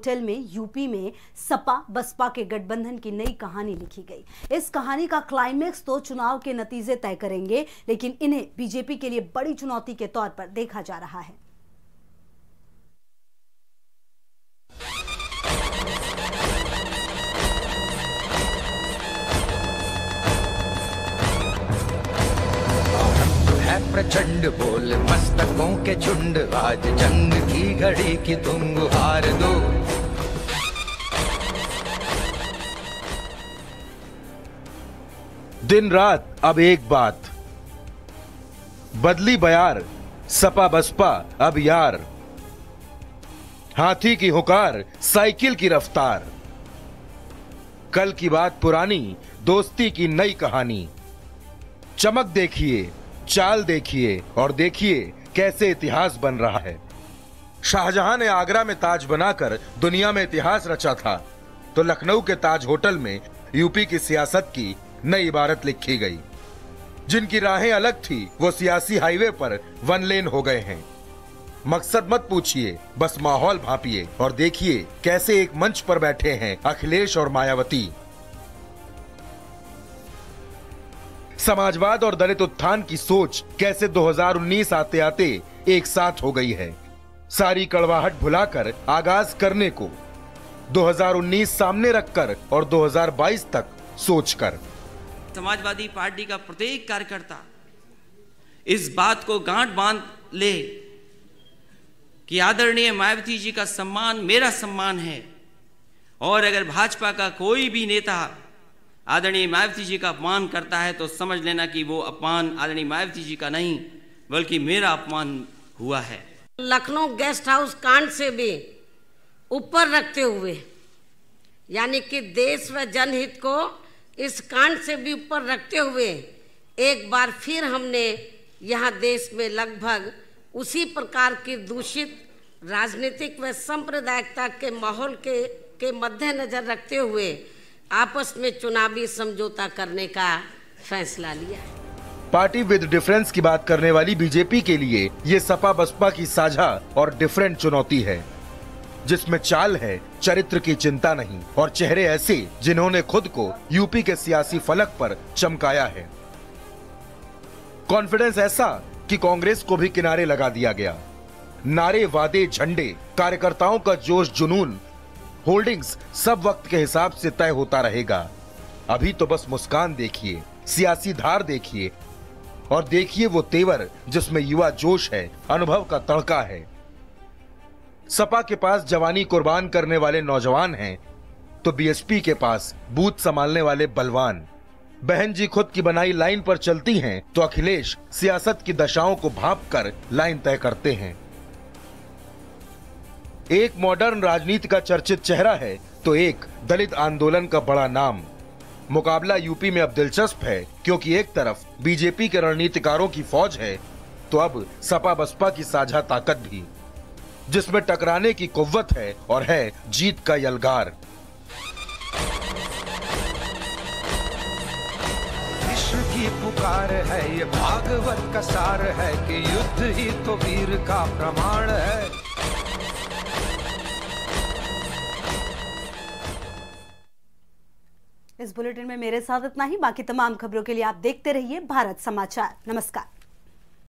Hotel में UP में सपा बसपा के गठबंधन की नई कहानी लिखी गई। इस कहानी का क्लाइमेक्स तो चुनाव के नतीजे तय करेंगे, लेकिन इन्हें बीजेपी के लिए बड़ी चुनौती के तौर पर देखा जा रहा है। प्रचंड बोल मस्तकों के झुंड, आज जंग की घड़ी की तुम गुहार दो। दिन रात अब एक बात, बदली बयार, सपा बसपा अब यार, हाथी की हुकार साइकिल की रफ्तार, कल की बात पुरानी, दोस्ती की नई कहानी। चमक देखिए, चाल देखिए और देखिए कैसे इतिहास बन रहा है। शाहजहां ने आगरा में ताज बनाकर दुनिया में इतिहास रचा था, तो लखनऊ के ताज होटल में यूपी की सियासत की नई इबारत लिखी गई। जिनकी राहें अलग थी वो सियासी हाईवे पर वन लेन हो गए हैं। मकसद मत पूछिए, बस माहौल भांपिए और देखिए कैसे एक मंच पर बैठे हैं अखिलेश और मायावती। समाजवाद और दलित उत्थान की सोच कैसे 2019 आते आते एक साथ हो गई है। सारी कड़वाहट भुलाकर आगाज करने को 2019 सामने रखकर और 2022 तक सोचकर। समाजवादी पार्टी का प्रत्येक कार्यकर्ता इस बात को गांठ बांध ले कि आदरणीय मायावती जी का सम्मान मेरा सम्मान है, और अगर भाजपा का कोई भी नेता आदरणीय मायावती जी का अपमान करता है तो समझ लेना कि वो अपमान आदरणीय मायावती जी का नहीं बल्कि मेरा अपमान हुआ है। लखनऊ गेस्ट हाउस कांड से भी ऊपर रखते हुए, यानी कि देश व जनहित को इस कांड से भी ऊपर रखते हुए, एक बार फिर हमने यहाँ देश में लगभग उसी प्रकार की दूषित राजनीतिक व सांप्रदायिकता के माहौल के मद्देनजर रखते हुए आपस में चुनावी समझौता करने का फैसला लिया। पार्टी विद डिफरेंस की बात करने वाली बीजेपी के लिए ये सपा बसपा की साझा और डिफरेंट चुनौती है, जिसमें चाल है, चरित्र की चिंता नहीं और चेहरे ऐसे जिन्होंने खुद को यूपी के सियासी फलक पर चमकाया है। कॉन्फिडेंस ऐसा कि कांग्रेस को भी किनारे लगा दिया गया। नारे, वादे, झंडे, कार्यकर्ताओं का जोश जुनून, होल्डिंग्स सब वक्त के हिसाब से तय होता रहेगा। अभी तो बस मुस्कान देखिए, सियासी धार देखिए और देखिए वो तेवर जिसमें युवा जोश है, अनुभव का तड़का है। सपा के पास जवानी कुर्बान करने वाले नौजवान हैं, तो बीएसपी के पास बूथ संभालने वाले बलवान। बहन जी खुद की बनाई लाइन पर चलती हैं, तो अखिलेश सियासत की दशाओं को भांप कर लाइन तय करते हैं। एक मॉडर्न राजनीति का चर्चित चेहरा है, तो एक दलित आंदोलन का बड़ा नाम। मुकाबला यूपी में अब दिलचस्प है, क्योंकि एक तरफ बीजेपी के रणनीतिकारों की फौज है, तो अब सपा बसपा की साझा ताकत भी, जिसमें टकराने की कुव्वत है और है जीत का यलगार। विश्व की पुकार है, ये भागवत का सार है कि युद्ध ही तो वीर का प्रमाण है। इस बुलेटिन में मेरे साथ इतना ही। बाकी तमाम खबरों के लिए आप देखते रहिए भारत समाचार। नमस्कार।